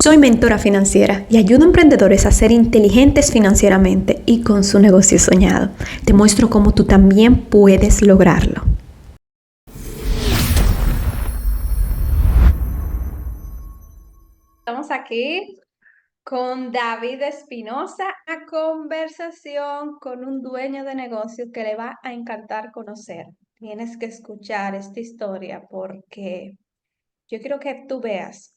Soy mentora financiera y ayudo a emprendedores a ser inteligentes financieramente y con su negocio soñado. Te muestro cómo tú también puedes lograrlo. Estamos aquí con David Espinosa, una conversación con un dueño de negocio que le va a encantar conocer. Tienes que escuchar esta historia porque yo quiero que tú veas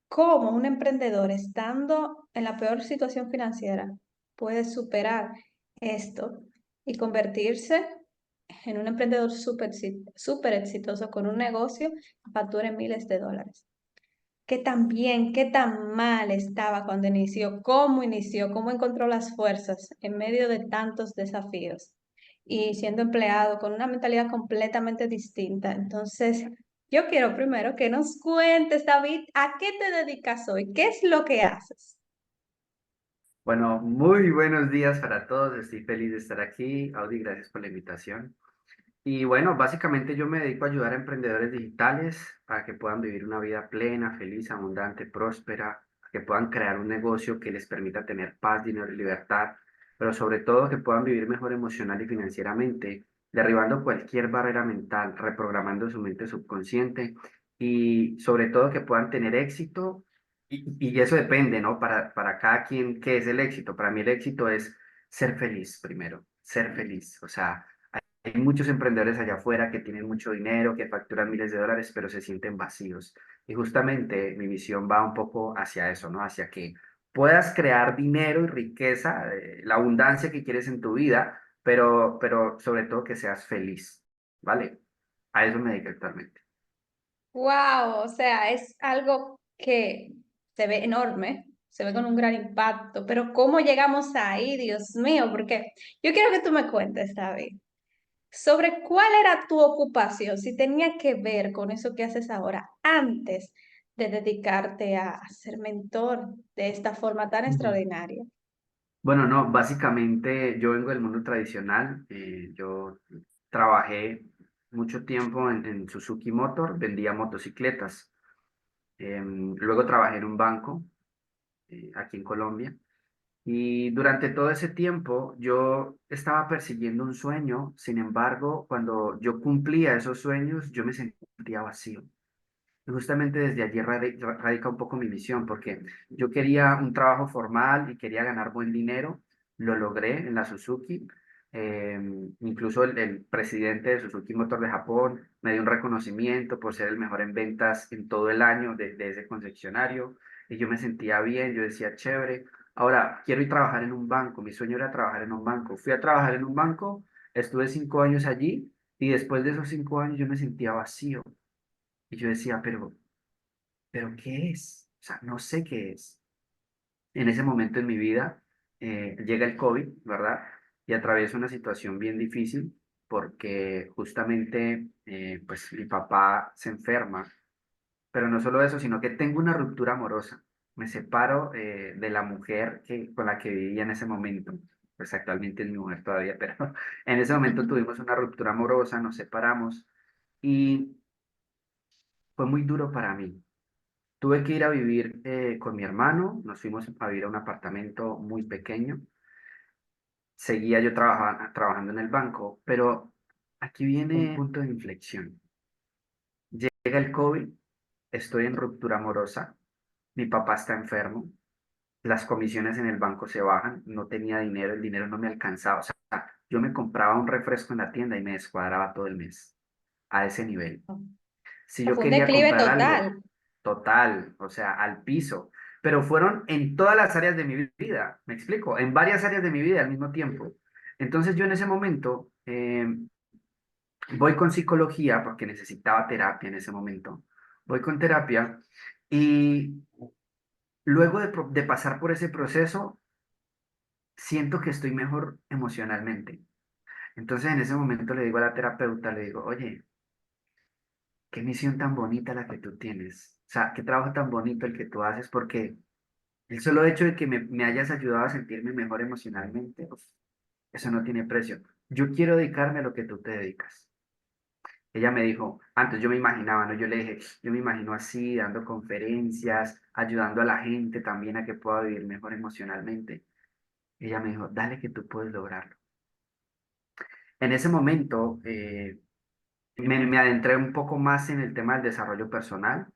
cómo un emprendedor, estando en la peor situación financiera, puede superar esto y convertirse en un emprendedor súper exitoso con un negocio que facture miles de dólares. Qué tan bien, qué tan mal estaba cuando inició, cómo encontró las fuerzas en medio de tantos desafíos y siendo empleado con una mentalidad completamente distinta. Entonces, yo quiero primero que nos cuentes, David, ¿a qué te dedicas hoy? ¿Qué es lo que haces? Bueno, muy buenos días para todos. Estoy feliz de estar aquí. Audi, gracias por la invitación. Y bueno, básicamente yo me dedico a ayudar a emprendedores digitales a que puedan vivir una vida plena, feliz, abundante, próspera, a que puedan crear un negocio que les permita tener paz, dinero y libertad, pero sobre todo que puedan vivir mejor emocional y financieramente, derribando cualquier barrera mental, reprogramando su mente subconsciente y sobre todo que puedan tener éxito. Y eso depende, ¿no? Para cada quien, ¿qué es el éxito? Para mí el éxito es ser feliz primero, ser feliz. O sea, hay muchos emprendedores allá afuera que tienen mucho dinero, que facturan miles de dólares, pero se sienten vacíos. Y justamente mi visión va un poco hacia eso, ¿no? Hacia que puedas crear dinero y riqueza, la abundancia que quieres en tu vida, pero sobre todo que seas feliz, ¿vale? A eso me dedico actualmente. Wow, o sea, es algo que se ve enorme, se ve con un gran impacto, pero ¿cómo llegamos ahí, Dios mío? Porque yo quiero que tú me cuentes, David, sobre cuál era tu ocupación, si tenía que ver con eso que haces ahora, antes de dedicarte a ser mentor de esta forma tan Ujú. extraordinaria. Bueno, no, básicamente yo vengo del mundo tradicional. Yo trabajé mucho tiempo en Suzuki Motor, vendía motocicletas. Luego trabajé en un banco aquí en Colombia y durante todo ese tiempo yo estaba persiguiendo un sueño. Sin embargo, cuando yo cumplía esos sueños, yo me sentía vacío. Y justamente desde allí radica un poco mi misión, porque yo quería un trabajo formal y quería ganar buen dinero. Lo logré en la Suzuki. Incluso el presidente de Suzuki Motor de Japón me dio un reconocimiento por ser el mejor en ventas en todo el año de ese concesionario. Y yo me sentía bien, yo decía, chévere. Ahora, quiero ir a trabajar en un banco. Mi sueño era trabajar en un banco. Fui a trabajar en un banco, estuve 5 años allí y después de esos 5 años yo me sentía vacío. Y yo decía, pero ¿qué es? O sea, no sé qué es. En ese momento en mi vida llega el COVID, ¿verdad? Y atravieso una situación bien difícil porque justamente pues mi papá se enferma, pero no solo eso, sino que tengo una ruptura amorosa. Me separo de la mujer con la que vivía en ese momento. Pues actualmente es mi mujer todavía, pero en ese momento tuvimos una ruptura amorosa, nos separamos y fue muy duro para mí. Tuve que ir a vivir con mi hermano, nos fuimos a vivir a un apartamento muy pequeño. Seguía yo trabajando en el banco, pero aquí viene un punto de inflexión. Llega el COVID, estoy en ruptura amorosa, mi papá está enfermo, las comisiones en el banco se bajan, no tenía dinero, el dinero no me alcanzaba. O sea, yo me compraba un refresco en la tienda y me descuadraba todo el mes, a ese nivel. Si yo Fue un quería declive comprar algo, total. total, o sea, al piso, pero fueron en todas las áreas de mi vida, me explico, en varias áreas de mi vida al mismo tiempo. Entonces yo en ese momento voy con psicología porque necesitaba terapia en ese momento. Voy con terapia y luego de pasar por ese proceso, siento que estoy mejor emocionalmente. Entonces en ese momento le digo a la terapeuta, le digo, oye, qué misión tan bonita la que tú tienes. O sea, qué trabajo tan bonito el que tú haces, porque el solo hecho de que me hayas ayudado a sentirme mejor emocionalmente, uf, eso no tiene precio. Yo quiero dedicarme a lo que tú te dedicas. Ella me dijo, antes yo me imaginaba, ¿no? Yo le dije, yo me imagino así, dando conferencias, ayudando a la gente también a que pueda vivir mejor emocionalmente. Ella me dijo, dale que tú puedes lograrlo. En ese momento me adentré un poco más en el tema del desarrollo personal.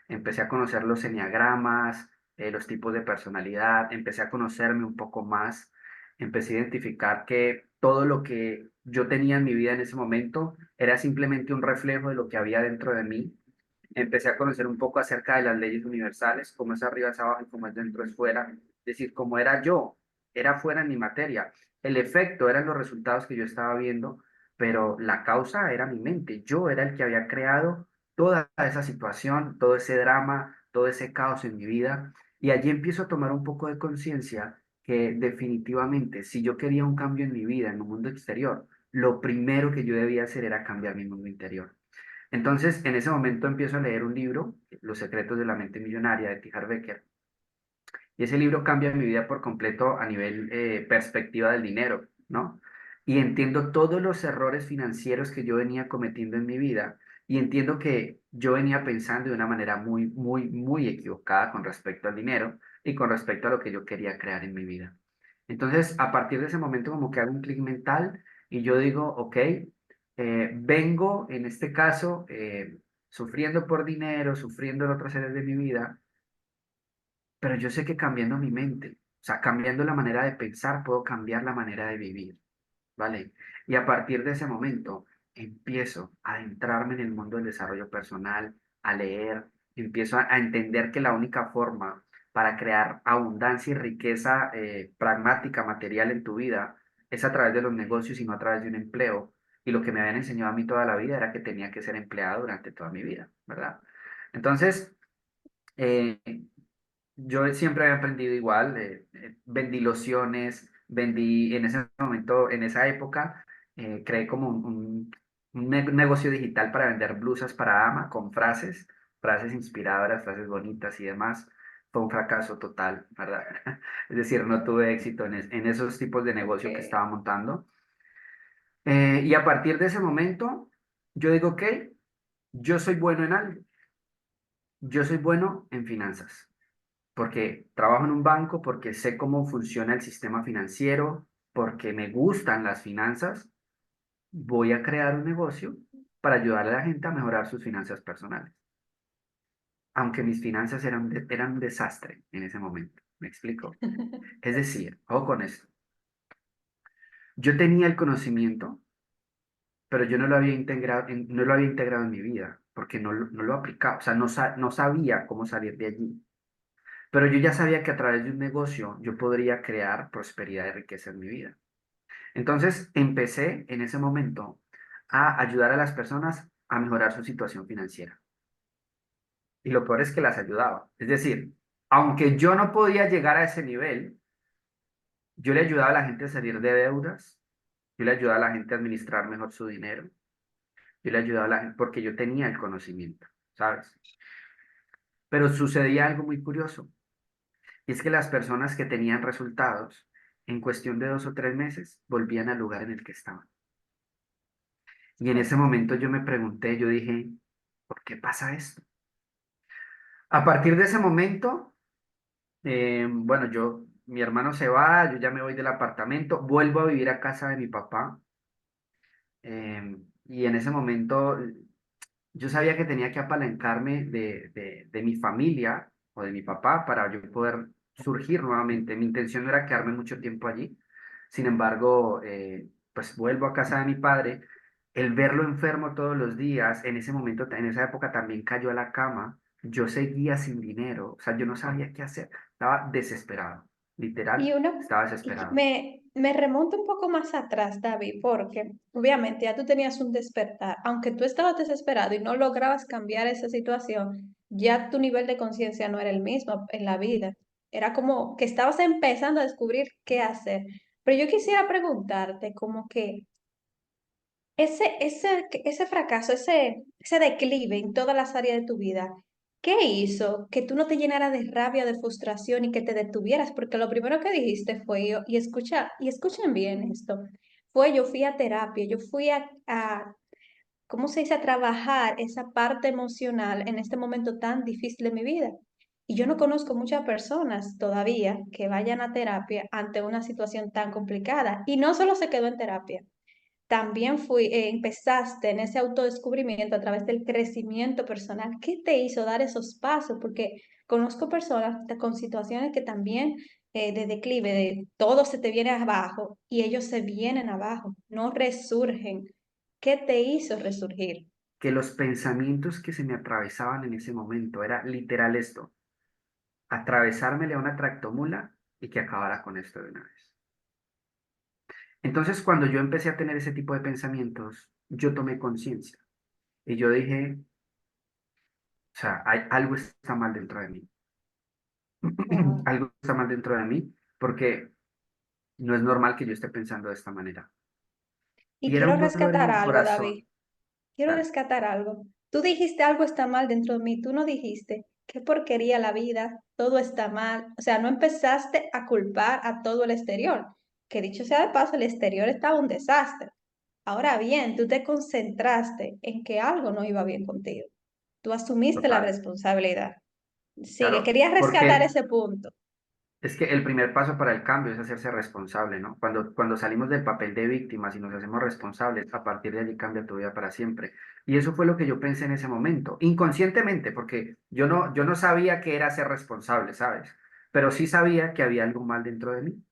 Empecé a conocer los enneagramas, los tipos de personalidad, empecé a conocerme un poco más, empecé a identificar que todo lo que yo tenía en mi vida en ese momento era simplemente un reflejo de lo que había dentro de mí. Empecé a conocer un poco acerca de las leyes universales, cómo es arriba es abajo y cómo es dentro es fuera. Es decir, cómo era yo, era fuera en mi materia. El efecto eran los resultados que yo estaba viendo, pero la causa era mi mente. Yo era el que había creado toda esa situación, todo ese drama, todo ese caos en mi vida. Y allí empiezo a tomar un poco de conciencia que definitivamente, si yo quería un cambio en mi vida, en mi mundo exterior, lo primero que yo debía hacer era cambiar mi mundo interior. Entonces, en ese momento empiezo a leer un libro, Los secretos de la mente millonaria, de T. Harv Eker, y ese libro cambia mi vida por completo a nivel perspectiva del dinero, ¿no? Y entiendo todos los errores financieros que yo venía cometiendo en mi vida y entiendo que yo venía pensando de una manera muy, muy, muy equivocada con respecto al dinero y con respecto a lo que yo quería crear en mi vida. Entonces, a partir de ese momento, como que hago un clic mental y yo digo, ok, vengo en este caso sufriendo por dinero, sufriendo en otras áreas de mi vida, pero yo sé que cambiando mi mente, o sea, cambiando la manera de pensar, puedo cambiar la manera de vivir, ¿vale? Y a partir de ese momento empiezo a adentrarme en el mundo del desarrollo personal, a leer, empiezo a entender que la única forma para crear abundancia y riqueza pragmática, material en tu vida, es a través de los negocios y no a través de un empleo. Y lo que me habían enseñado a mí toda la vida era que tenía que ser empleado durante toda mi vida, ¿verdad? Entonces, eh, yo siempre había aprendido igual, vendí lociones, vendí en ese momento, en esa época, creé como un negocio digital para vender blusas para dama con frases, frases inspiradoras, frases bonitas y demás. Fue un fracaso total, ¿verdad? Es decir, no tuve éxito en esos tipos de negocio que Eh, estaba montando. Y a partir de ese momento, yo digo, ok, yo soy bueno en algo, yo soy bueno en finanzas porque trabajo en un banco, porque sé cómo funciona el sistema financiero, porque me gustan las finanzas, voy a crear un negocio para ayudar a la gente a mejorar sus finanzas personales. Aunque mis finanzas eran un desastre en ese momento. ¿Me explico? Es decir, ojo con esto. Yo tenía el conocimiento, pero yo no lo había integrado, no lo había integrado en mi vida, porque no lo aplicaba, o sea, no sabía cómo salir de allí. Pero yo ya sabía que a través de un negocio yo podría crear prosperidad y riqueza en mi vida. Entonces empecé en ese momento a ayudar a las personas a mejorar su situación financiera. Y lo peor es que las ayudaba. Es decir, aunque yo no podía llegar a ese nivel, yo le ayudaba a la gente a salir de deudas, yo le ayudaba a la gente a administrar mejor su dinero, yo le ayudaba a la gente porque yo tenía el conocimiento, ¿sabes? Pero sucedía algo muy curioso, y es que las personas que tenían resultados, en cuestión de 2 o 3 meses, volvían al lugar en el que estaban. Y en ese momento yo me pregunté, yo dije, ¿por qué pasa esto? A partir de ese momento, bueno, mi hermano se va, yo ya me voy del apartamento, vuelvo a vivir a casa de mi papá. Y en ese momento yo sabía que tenía que apalancarme de mi familia o de mi papá para yo poder surgir nuevamente. Mi intención no era quedarme mucho tiempo allí. Sin embargo, pues vuelvo a casa de mi padre. El verlo enfermo todos los días, en ese momento, en esa época también cayó a la cama. Yo seguía sin dinero, o sea, yo no sabía qué hacer. Estaba desesperado, Y literal, uno, estaba y desesperado. me remonto un poco más atrás, David, porque obviamente ya tú tenías un despertar, aunque tú estabas desesperado y no lograbas cambiar esa situación, ya tu nivel de conciencia no era el mismo en la vida. Era como que estabas empezando a descubrir qué hacer. Pero yo quisiera preguntarte como que ese fracaso, ese declive en todas las áreas de tu vida, ¿qué hizo que tú no te llenaras de rabia, de frustración y que te detuvieras? Porque lo primero que dijiste fue, y escuchen bien esto, fue yo fui a terapia, yo fui a ¿cómo se dice? A trabajar esa parte emocional en este momento tan difícil de mi vida. Y yo no conozco muchas personas todavía que vayan a terapia ante una situación tan complicada. Y no solo se quedó en terapia, también empezaste en ese autodescubrimiento a través del crecimiento personal. ¿Qué te hizo dar esos pasos? Porque conozco personas con situaciones que también de declive, de todo se te viene abajo y ellos se vienen abajo, no resurgen. ¿Qué te hizo resurgir? Que los pensamientos que se me atravesaban en ese momento era literal esto, atravesármele a una tractomula y que acabara con esto de una vez. Entonces, cuando yo empecé a tener ese tipo de pensamientos, yo tomé conciencia y yo dije, o sea, algo está mal dentro de mí. Wow. Algo está mal dentro de mí porque no es normal que yo esté pensando de esta manera. Y Y era quiero un dolor en rescatar mi algo, David. corazón. Quiero Dale. rescatar algo. Tú dijiste algo está mal dentro de mí. Tú no dijiste qué porquería la vida, todo está mal. O sea, no empezaste a culpar a todo el exterior. Que dicho sea de paso, el exterior estaba un desastre. Ahora bien, tú te concentraste en que algo no iba bien contigo. Tú asumiste la Total. responsabilidad. Sigue, Claro, quería rescatar porque ese punto. es que el primer paso para el cambio es hacerse responsable, ¿no? Cuando salimos del papel de víctimas y nos hacemos responsables, a partir de allí cambia tu vida para siempre. Y eso fue lo que yo pensé en ese momento, inconscientemente, porque yo no sabía qué era ser responsable, ¿sabes? Pero sí sabía que había algo mal dentro de mí.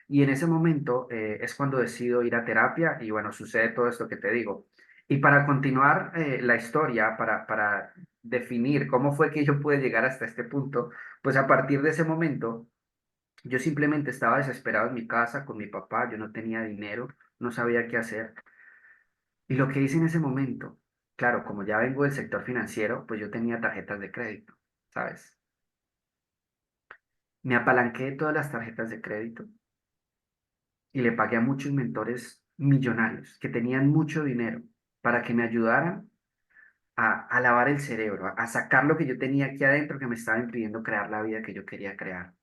Y en ese momento es cuando decido ir a terapia y bueno, sucede todo esto que te digo. Y para continuar la historia, para definir cómo fue que yo pude llegar hasta este punto, pues a partir de ese momento yo simplemente estaba desesperado en mi casa con mi papá, yo no tenía dinero, no sabía qué hacer. Y lo que hice en ese momento, claro, como ya vengo del sector financiero, pues yo tenía tarjetas de crédito, ¿sabes? Me apalanqué de todas las tarjetas de crédito y le pagué a muchos mentores millonarios que tenían mucho dinero para que me ayudaran a lavar el cerebro, a sacar lo que yo tenía aquí adentro que me estaba impidiendo crear la vida que yo quería crear.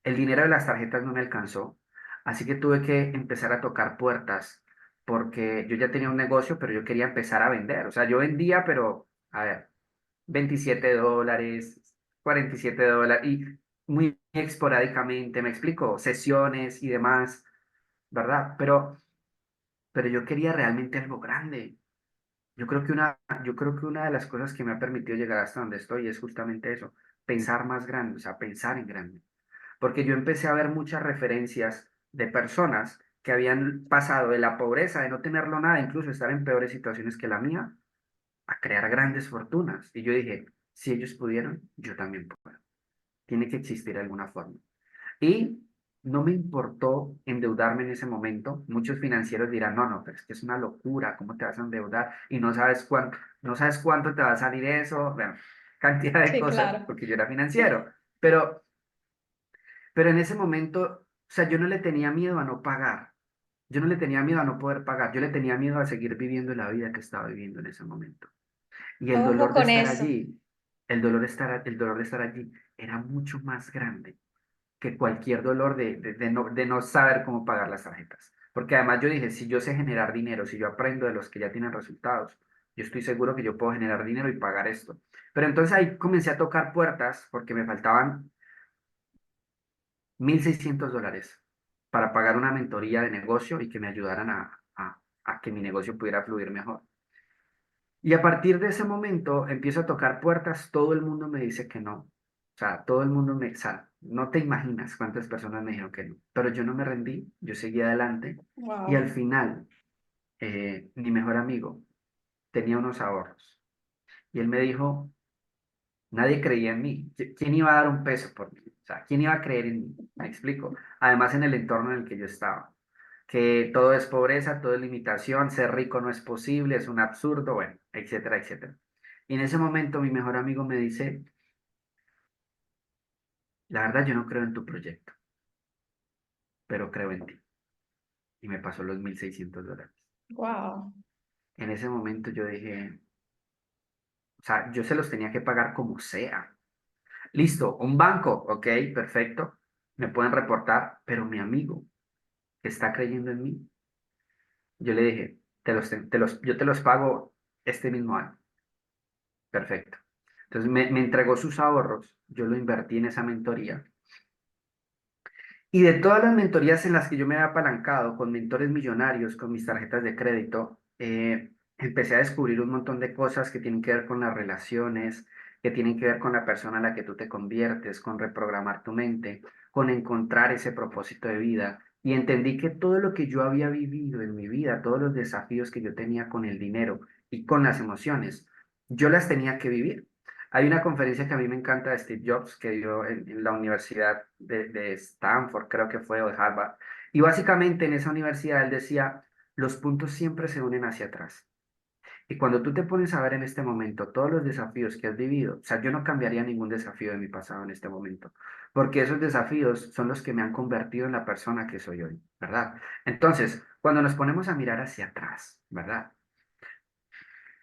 El dinero de las tarjetas no me alcanzó, así que tuve que empezar a tocar puertas porque yo ya tenía un negocio, pero yo quería empezar a vender. O sea, yo vendía, pero, a ver, $27, $47 y muy esporádicamente, me explico, sesiones y demás, ¿verdad? Pero yo quería realmente algo grande. Yo creo que una de las cosas que me ha permitido llegar hasta donde estoy es justamente eso, pensar más grande, o sea, pensar en grande porque yo empecé a ver muchas referencias de personas que habían pasado de la pobreza, de no tenerlo nada, incluso estar en peores situaciones que la mía, a crear grandes fortunas. Y yo dije, si ellos pudieron, yo también puedo. Tiene que existir alguna forma. Y no me importó endeudarme en ese momento. Muchos financieros dirán, no, no, pero es que es una locura, ¿cómo te vas a endeudar? Y no sabes cuánto te va a salir eso, bueno, cantidad de Sí, cosas, claro. porque yo era financiero. Pero en ese momento, o sea, yo no le tenía miedo a no pagar. Yo no le tenía miedo a no poder pagar. Yo le tenía miedo a seguir viviendo la vida que estaba viviendo en ese momento. Y el Ojo dolor de con estar eso. allí, el dolor de estar allí era mucho más grande que cualquier dolor de no saber cómo pagar las tarjetas. Porque además yo dije, si yo sé generar dinero, si yo aprendo de los que ya tienen resultados, yo estoy seguro que yo puedo generar dinero y pagar esto. Pero entonces ahí comencé a tocar puertas porque me faltaban $1,600 para pagar una mentoría de negocio y que me ayudaran a que mi negocio pudiera fluir mejor. Y a partir de ese momento empiezo a tocar puertas, todo el mundo me dice que no. O sea, todo el mundo o sea, no te imaginas cuántas personas me dijeron que no. Pero yo no me rendí, yo seguí adelante y al Wow. final mi mejor amigo tenía unos ahorros y él me dijo, nadie creía en mí. ¿Quién iba a dar un peso por mí? O sea, ¿quién iba a creer en mí? Me explico. Además, en el entorno en el que yo estaba. Que todo es pobreza, todo es limitación, ser rico no es posible, es un absurdo, bueno, etcétera, etcétera. Y en ese momento mi mejor amigo me dice, la verdad yo no creo en tu proyecto, pero creo en ti. Y me pasó los $1,600. Wow. En ese momento yo dije, o sea, yo se los tenía que pagar como sea. Listo, un banco, ok, perfecto, me pueden reportar, pero mi amigo que está creyendo en mí, yo le dije, yo te los pago este mismo año. Perfecto. Entonces me entregó sus ahorros, yo lo invertí en esa mentoría. Y de todas las mentorías en las que yo me había apalancado, con mentores millonarios, con mis tarjetas de crédito, empecé a descubrir un montón de cosas que tienen que ver con las relaciones, que tienen que ver con la persona a la que tú te conviertes, con reprogramar tu mente, con encontrar ese propósito de vida. Y entendí que todo lo que yo había vivido en mi vida, todos los desafíos que yo tenía con el dinero y con las emociones, yo las tenía que vivir. Hay una conferencia que a mí me encanta de Steve Jobs que dio en la Universidad de Stanford, creo que fue, o de Harvard. Y básicamente en esa universidad él decía, los puntos siempre se unen hacia atrás. Y cuando tú te pones a ver en este momento todos los desafíos que has vivido, o sea, yo no cambiaría ningún desafío de mi pasado en este momento, porque esos desafíos son los que me han convertido en la persona que soy hoy, ¿verdad? Entonces, cuando nos ponemos a mirar hacia atrás, ¿verdad?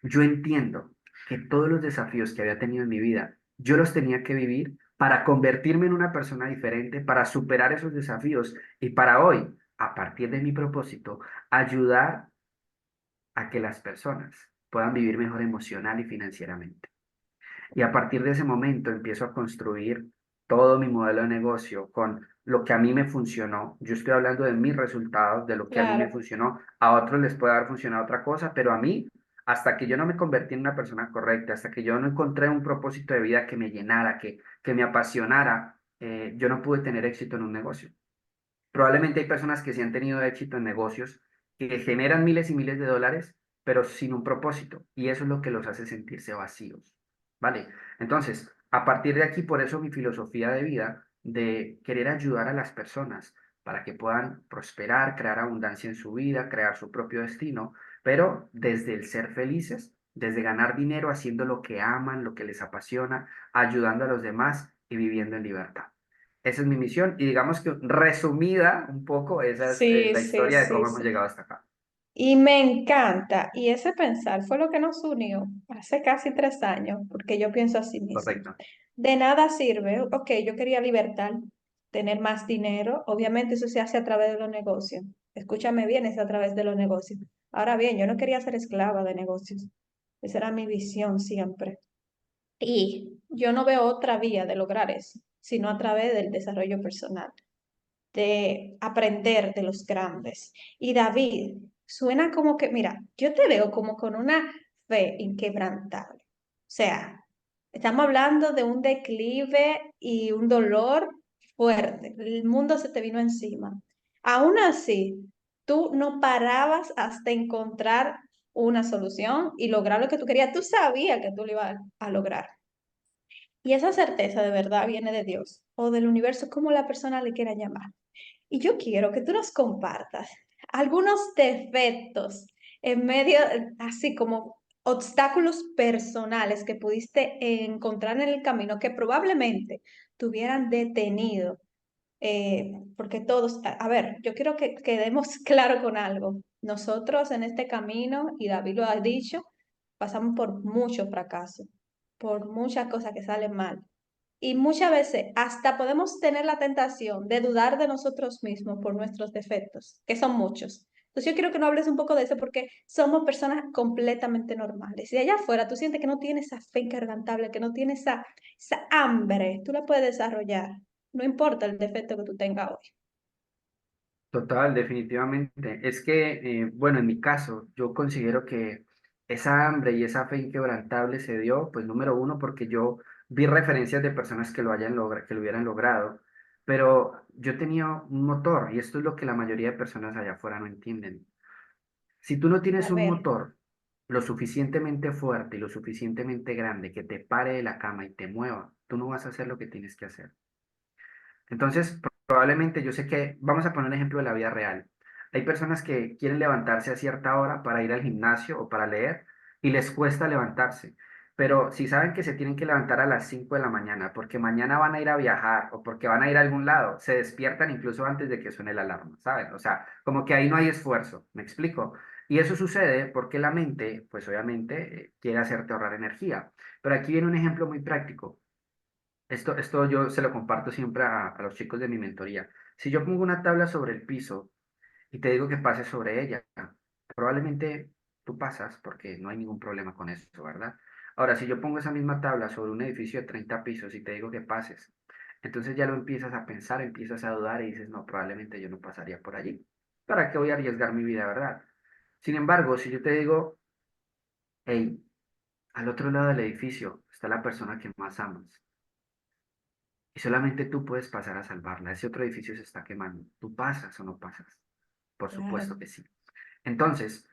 Yo entiendo que todos los desafíos que había tenido en mi vida, yo los tenía que vivir para convertirme en una persona diferente, para superar esos desafíos y para hoy, a partir de mi propósito, ayudar a que las personas puedan vivir mejor emocional y financieramente. Y a partir de ese momento empiezo a construir todo mi modelo de negocio con lo que a mí me funcionó. Yo estoy hablando de mis resultados, de lo que a mí me Claro, funcionó. A otros les puede haber funcionado otra cosa, pero a mí, hasta que yo no me convertí en una persona correcta, hasta que yo no encontré un propósito de vida que me llenara, que me apasionara, yo no pude tener éxito en un negocio. Probablemente hay personas que sí han tenido éxito en negocios, que generan miles y miles de dólares, pero sin un propósito. Y eso es lo que los hace sentirse vacíos. ¿Vale? Entonces, a partir de aquí, por eso mi filosofía de vida, de querer ayudar a las personas para que puedan prosperar, crear abundancia en su vida, crear su propio destino, pero desde el ser felices, desde ganar dinero haciendo lo que aman, lo que les apasiona, ayudando a los demás y viviendo en libertad. Esa es mi misión y digamos que resumida un poco, esa es sí, la sí, historia de sí, cómo hemos sí. llegado hasta acá. Y me encanta, y ese pensar fue lo que nos unió hace casi 3 años, porque yo pienso así mismo. Correcto. De nada sirve, ok, yo quería libertad, tener más dinero, obviamente eso se hace a través de los negocios. Escúchame bien, es a través de los negocios. Ahora bien, yo no quería ser esclava de negocios, esa era mi visión siempre. Y yo no veo otra vía de lograr eso, sino a través del desarrollo personal, de aprender de los grandes. Y David, suena como que, mira, yo te veo como con una fe inquebrantable. O sea, estamos hablando de un declive y un dolor fuerte. El mundo se te vino encima. Aún así, tú no parabas hasta encontrar una solución y lograr lo que tú querías. Tú sabías que tú lo ibas a lograr. Y esa certeza de verdad viene de Dios o del universo, como la persona le quiera llamar. Y yo quiero que tú nos compartas algunos defectos en medio, así como obstáculos personales que pudiste encontrar en el camino que probablemente te hubieran detenido. Porque todos, a ver, yo quiero que quedemos claro con algo. Nosotros en este camino, y David lo ha dicho, pasamos por muchos fracasos, por muchas cosas que salen mal. Y muchas veces hasta podemos tener la tentación de dudar de nosotros mismos por nuestros defectos, que son muchos. Entonces yo quiero que no hables un poco de eso porque somos personas completamente normales. Y allá afuera tú sientes que no tienes esa fe inquebrantable, que no tienes esa hambre, tú la puedes desarrollar. No importa el defecto que tú tengas hoy. Total, definitivamente. Es que, bueno, en mi caso, yo considero que esa hambre y esa fe inquebrantable se dio, pues número uno, porque yo vi referencias de personas que que lo hubieran logrado, pero yo tenía un motor y esto es lo que la mayoría de personas allá afuera no entienden. Si tú no A tienes un ver, motor lo suficientemente fuerte y lo suficientemente grande que te pare de la cama y te mueva, tú no vas a hacer lo que tienes que hacer. Entonces, probablemente yo sé que, vamos a poner un ejemplo de la vida real. Hay personas que quieren levantarse a cierta hora para ir al gimnasio o para leer y les cuesta levantarse. Pero si saben que se tienen que levantar a las 5 de la mañana porque mañana van a ir a viajar o porque van a ir a algún lado, se despiertan incluso antes de que suene la alarma, ¿saben? O sea, como que ahí no hay esfuerzo, ¿me explico? Y eso sucede porque la mente, pues obviamente, quiere hacerte ahorrar energía. Pero aquí viene un ejemplo muy práctico. Esto yo se lo comparto siempre a los chicos de mi mentoría. Si yo pongo una tabla sobre el piso y te digo que pases sobre ella, probablemente tú pasas porque no hay ningún problema con eso, ¿verdad? Ahora, si yo pongo esa misma tabla sobre un edificio de 30 pisos y te digo que pases, entonces ya lo empiezas a pensar, empiezas a dudar y dices, no, probablemente yo no pasaría por allí. ¿Para qué voy a arriesgar mi vida, verdad? Sin embargo, si yo te digo, hey, al otro lado del edificio está la persona que más amas y solamente tú puedes pasar a salvarla, ese otro edificio se está quemando, ¿tú pasas o no pasas? Por Claro, supuesto que sí. Entonces,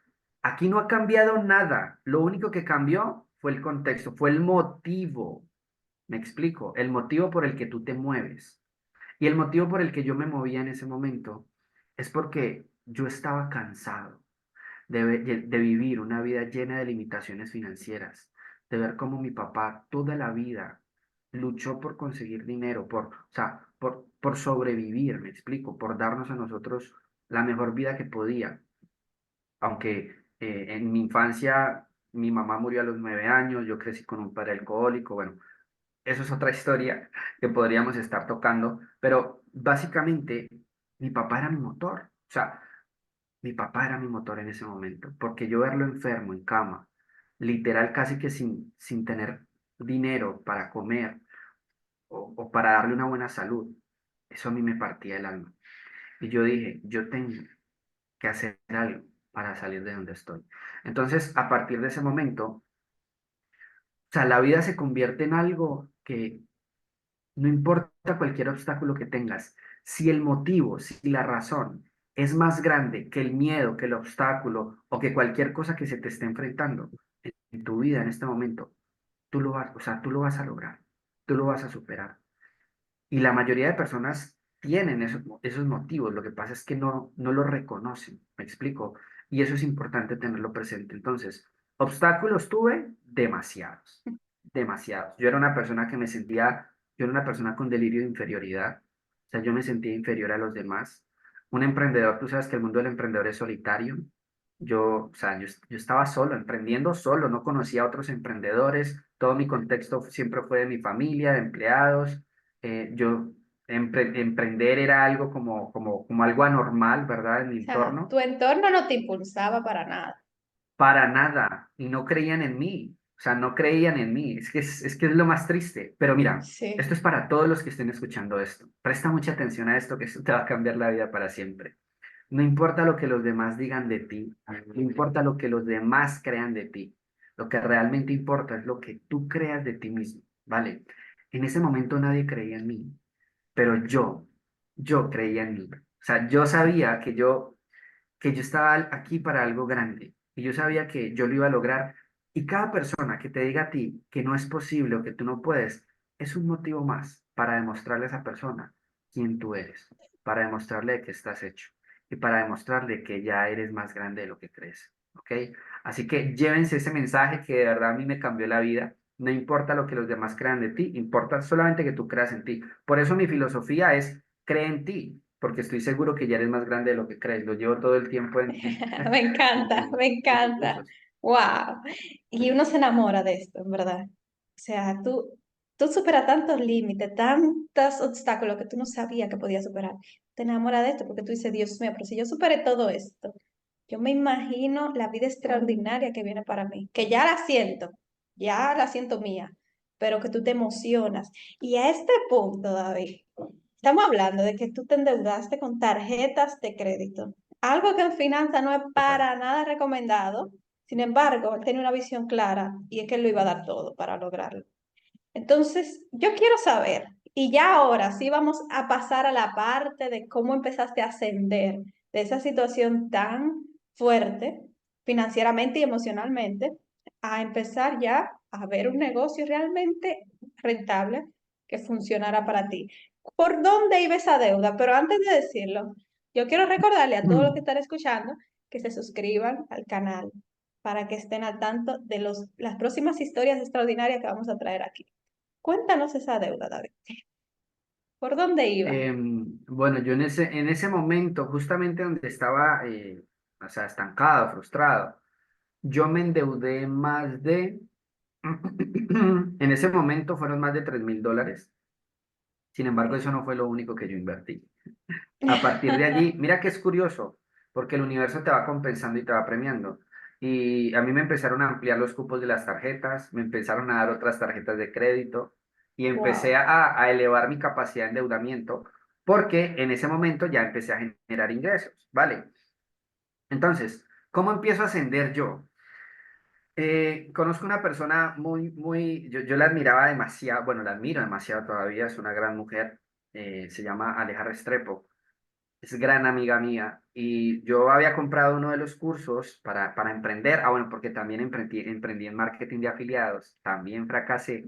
aquí no ha cambiado nada. Lo único que cambió fue el contexto, fue el motivo. Me explico, el motivo por el que tú te mueves. Y el motivo por el que yo me movía en ese momento es porque yo estaba cansado de vivir una vida llena de limitaciones financieras, de ver cómo mi papá toda la vida luchó por conseguir dinero, o sea, por sobrevivir, me explico, por darnos a nosotros la mejor vida que podía. Aunque en mi infancia mi mamá murió a los 9 años, yo crecí con un padre alcohólico, bueno, eso es otra historia que podríamos estar tocando, pero básicamente mi papá era mi motor, o sea, mi papá era mi motor en ese momento, porque yo verlo enfermo en cama, literal casi que sin tener dinero para comer o para darle una buena salud, eso a mí me partía el alma. Y yo dije, yo tengo que hacer algo para salir de donde estoy. Entonces, a partir de ese momento, o sea, la vida se convierte en algo que no importa cualquier obstáculo que tengas, si el motivo, si la razón es más grande que el miedo, que el obstáculo o que cualquier cosa que se te esté enfrentando en tu vida en este momento, tú lo vas, o sea, tú lo vas a lograr, tú lo vas a superar. Y la mayoría de personas tienen esos motivos, lo que pasa es que no lo reconocen, ¿me explico? Y eso es importante tenerlo presente. Entonces, obstáculos tuve demasiados, demasiados. Yo era una persona con delirio de inferioridad, o sea, yo me sentía inferior a los demás. Un emprendedor, tú sabes que el mundo del emprendedor es solitario. O sea, yo estaba solo, emprendiendo solo, no conocía a otros emprendedores, todo mi contexto siempre fue de mi familia, de empleados. Yo emprender era algo como algo anormal, ¿verdad? En mi o sea, entorno. tu entorno no te impulsaba para nada. Para nada. Y no creían en mí. O sea, no creían en mí. Es que es lo más triste. Pero mira, esto Sí, es para todos los que estén escuchando esto. Presta mucha atención a esto, que esto te va a cambiar la vida para siempre. No importa lo que los demás digan de ti, no importa lo que los demás crean de ti. Lo que realmente importa es lo que tú creas de ti mismo, ¿vale? En ese momento nadie creía en mí, pero yo creía en mí. O sea, yo sabía que yo estaba aquí para algo grande y yo sabía que yo lo iba a lograr. Y cada persona que te diga a ti que no es posible o que tú no puedes, es un motivo más para demostrarle a esa persona quién tú eres, para demostrarle de qué estás hecho y para demostrarle que ya eres más grande de lo que crees. ¿Ok? Así que llévense ese mensaje que de verdad a mí me cambió la vida. No importa lo que los demás crean de ti, importa solamente que tú creas en ti. Por eso mi filosofía es, cree en ti, porque estoy seguro que ya eres más grande de lo que crees. Lo llevo todo el tiempo me encanta, me en mis encanta. cursos. Wow. Y uno se enamora de esto, en verdad. O sea, tú superas tantos límites, tantos obstáculos que tú no sabías que podías superar. Te enamoras de esto porque tú dices, Dios mío, pero si yo superé todo esto, yo me imagino la vida extraordinaria que viene para mí, que ya la siento mía, pero que tú te emocionas. Y a este punto, David, estamos hablando de que tú te endeudaste con tarjetas de crédito, algo que en finanzas no es Total. para nada recomendado. Sin embargo, él tenía una visión clara y es que él lo iba a dar todo para lograrlo. Entonces, yo quiero saber, y ya ahora sí vamos a pasar a la parte de cómo empezaste a ascender de esa situación tan fuerte financieramente y emocionalmente, a empezar ya a ver un negocio realmente rentable que funcionara para ti. ¿Por dónde iba esa deuda? Pero antes de decirlo, yo quiero recordarle a todos los que están escuchando que se suscriban al canal para que estén al tanto de las próximas historias extraordinarias que vamos a traer aquí. Cuéntanos esa deuda, David. ¿Por dónde iba? Bueno, yo en ese momento, justamente donde estaba, o sea, estancado, frustrado, yo me endeudé en ese momento fueron más de $3.000. Sin embargo, eso no fue lo único que yo invertí. A partir de allí, mira que es curioso, porque el universo te va compensando y te va premiando. Y a mí me empezaron a ampliar los cupos de las tarjetas, me empezaron a dar otras tarjetas de crédito y empecé Wow. a elevar mi capacidad de endeudamiento porque en ese momento ya empecé a generar ingresos, ¿vale? Entonces, ¿cómo empiezo a ascender yo? Conozco una persona yo la admiraba demasiado, bueno, la admiro demasiado todavía, es una gran mujer, se llama Aleja Restrepo, es gran amiga mía y yo había comprado uno de los cursos para emprender, bueno, porque también emprendí en marketing de afiliados, también fracasé,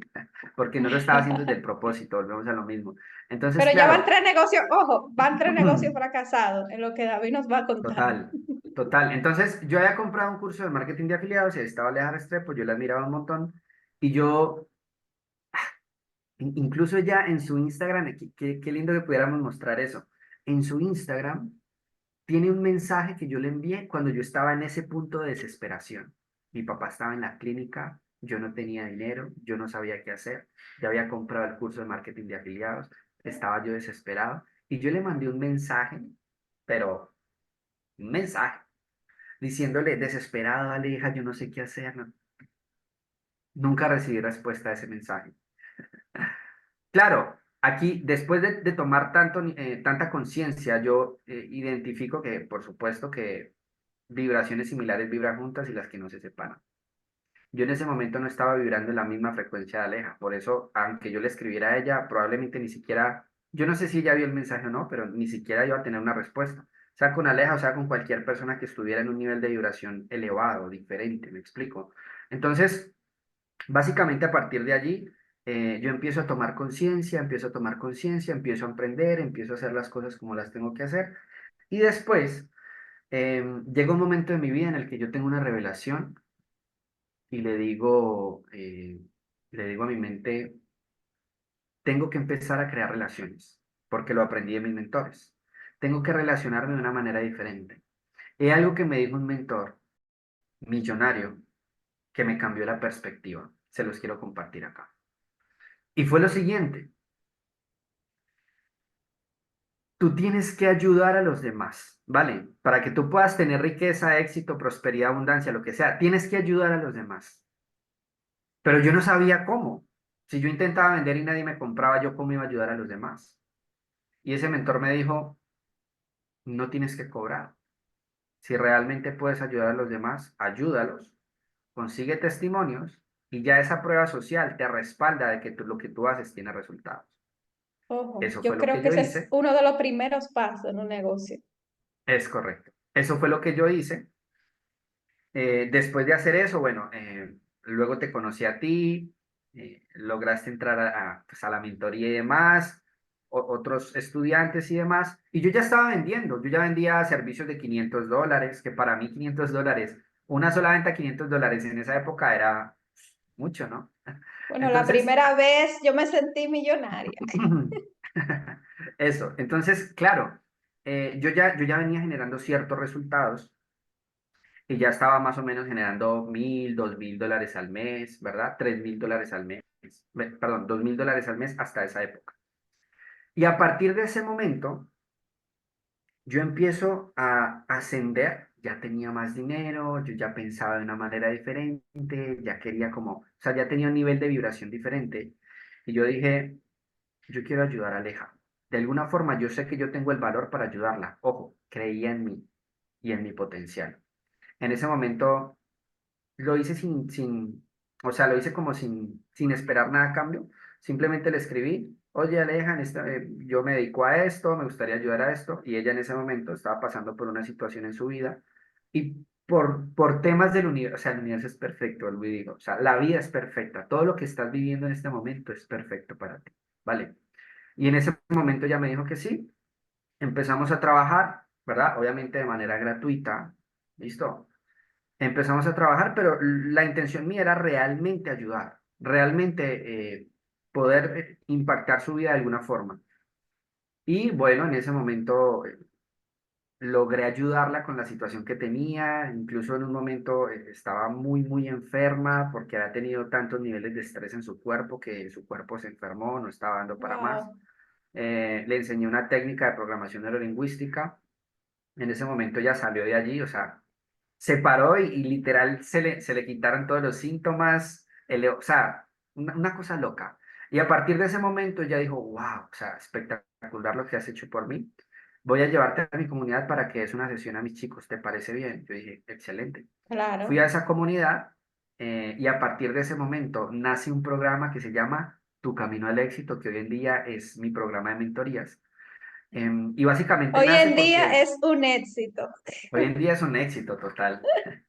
porque no lo estaba haciendo desde el propósito, volvemos a lo mismo. Entonces, Pero ya van claro, 3 negocios, ojo, van 3 negocios fracasados en lo que David nos va a contar. total, total. Entonces, yo había comprado un curso de marketing de afiliados y ahí estaba Aleja Restrepo, yo la admiraba un montón y yo incluso ya en su Instagram, qué lindo que pudiéramos mostrar eso. En su Instagram tiene un mensaje que yo le envié cuando yo estaba en ese punto de desesperación. Mi papá estaba en la clínica, yo no tenía dinero, yo no sabía qué hacer, ya había comprado el curso de marketing de afiliados, estaba yo desesperado y yo le mandé un mensaje, pero un mensaje, diciéndole desesperado, Aleja, yo no sé qué hacer. Nunca recibí respuesta a ese mensaje. Claro, aquí después de tomar tanta conciencia, yo identifico que, por supuesto, que vibraciones similares vibran juntas y las que no se separan. Yo en ese momento no estaba vibrando en la misma frecuencia de Aleja, por eso, aunque yo le escribiera a ella, probablemente ni siquiera, yo no sé si ella vio el mensaje o no, pero ni siquiera iba a tener una respuesta. Sea con Aleja o sea con cualquier persona que estuviera en un nivel de vibración elevado, diferente, me explico. Entonces, básicamente a partir de allí, yo empiezo a tomar conciencia, empiezo a emprender, empiezo a hacer las cosas como las tengo que hacer. Y después llega un momento de mi vida en el que yo tengo una revelación y le digo a mi mente, tengo que empezar a crear relaciones, porque lo aprendí de mis mentores. Tengo que relacionarme de una manera diferente. Es algo que me dijo un mentor millonario que me cambió la perspectiva. Se los quiero compartir acá. Y fue lo siguiente. Tú tienes que ayudar a los demás, ¿vale? Para que tú puedas tener riqueza, éxito, prosperidad, abundancia, lo que sea, tienes que ayudar a los demás. Pero yo no sabía cómo. Si yo intentaba vender y nadie me compraba, yo cómo iba a ayudar a los demás. Y ese mentor me dijo, no tienes que cobrar. Si realmente puedes ayudar a los demás, ayúdalos, consigue testimonios y ya esa prueba social te respalda de que lo que tú haces tiene resultados. Ojo, Eso fue yo lo creo que que yo ese es hice. uno de los primeros pasos en un negocio. Es correcto. Eso fue lo que yo hice. Después de hacer eso, bueno, luego te conocí a ti, lograste entrar pues, a la mentoría y demás, otros estudiantes y demás, y yo ya estaba vendiendo, yo ya vendía servicios de $500, que para mí $500, una sola venta $500 en esa época era mucho, ¿no? Bueno, la Entonces, primera vez yo me sentí millonaria. eso, entonces, claro, yo ya venía generando ciertos resultados y ya estaba más o menos generando 1.000, $2.000 al mes, ¿verdad? $3.000 al mes, perdón, $2.000 al mes hasta esa época. Y a partir de ese momento, yo empiezo a ascender, ya tenía más dinero, yo ya pensaba de una manera diferente, ya quería como, o sea, ya tenía un nivel de vibración diferente. Y yo dije, yo quiero ayudar a Aleja. De alguna forma, yo sé que yo tengo el valor para ayudarla. Ojo, creía en mí y en mi potencial. En ese momento lo hice o sea, lo hice como sin esperar nada a cambio. Simplemente le escribí, oye Aleja, yo me dedico a esto, me gustaría ayudar a esto. Y ella en ese momento estaba pasando por una situación en su vida y por temas del universo, o sea, el universo es perfecto, lo digo, o sea, la vida es perfecta, todo lo que estás viviendo en este momento es perfecto para ti, ¿vale? Y en ese momento ya me dijo que sí, empezamos a trabajar, ¿verdad? Obviamente de manera gratuita, ¿listo? Empezamos a trabajar, pero la intención mía era realmente ayudar, realmente poder impactar su vida de alguna forma. Y bueno, en ese momento logré ayudarla con la situación que tenía, incluso en un momento estaba muy enferma porque había tenido tantos niveles de estrés en su cuerpo que su cuerpo se enfermó, no estaba dando para más. Wow. Le enseñé una técnica de programación neurolingüística. En ese momento ya salió de allí, o sea, se paró y literal se le quitaron todos los síntomas, o sea, una cosa loca. Y a partir de ese momento ella dijo, wow, o sea, espectacular lo que has hecho por mí. Voy a llevarte a mi comunidad para que des una sesión a mis chicos, ¿te parece bien? Yo dije, excelente. Fui Claro, a esa comunidad y a partir de ese momento nace un programa que se llama Tu Camino al Éxito, que hoy en día es mi programa de mentorías. Y básicamente hoy nace en día porque es un éxito, hoy en día es un éxito total.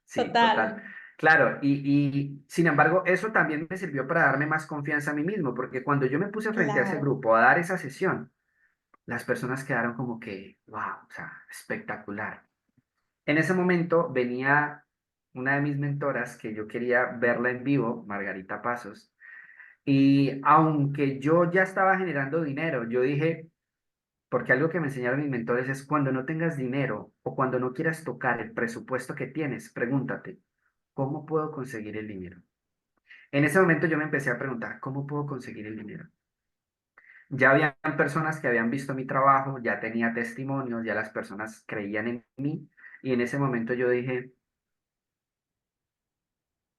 Sí, total, total. Claro, y sin embargo, eso también me sirvió para darme más confianza a mí mismo, porque cuando yo me puse frente a ese claro. grupo a dar esa sesión, las personas quedaron como que, wow, o sea, espectacular. En ese momento venía una de mis mentoras que yo quería verla en vivo, Margarita Pasos, y aunque yo ya estaba generando dinero, yo dije, porque algo que me enseñaron mis mentores es cuando no tengas dinero o cuando no quieras tocar el presupuesto que tienes, pregúntate, ¿cómo puedo conseguir el dinero? En ese momento yo me empecé a preguntar, ¿cómo puedo conseguir el dinero? Ya habían personas que habían visto mi trabajo, ya tenía testimonios, ya las personas creían en mí y en ese momento yo dije,